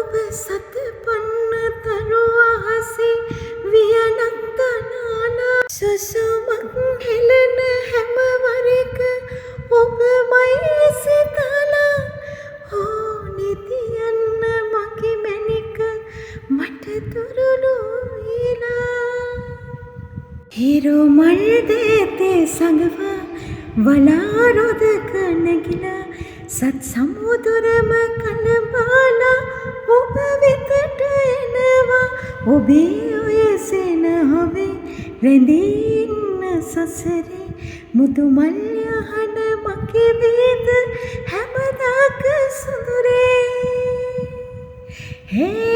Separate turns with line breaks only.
ඔබ සතපන්න තරු අහසේ වියනක් තනාලා සුසුමක් හෙළන හැමවරක ඔබමයි සිතලා නිතියන්න මගේ මැනික මට තුරුළු වෙලා හිරු මල් දේතේ සඟවා වලාරොදක නැගිලා සත් සමුදුරම කලබාලා ඔබ වෙතට එනවා ඔබේ ඔය සෙනහවේ රැඳින්න සසරේ මුතු මල් යහන මගේ වේද හැමදාක සුඳුරේ හේ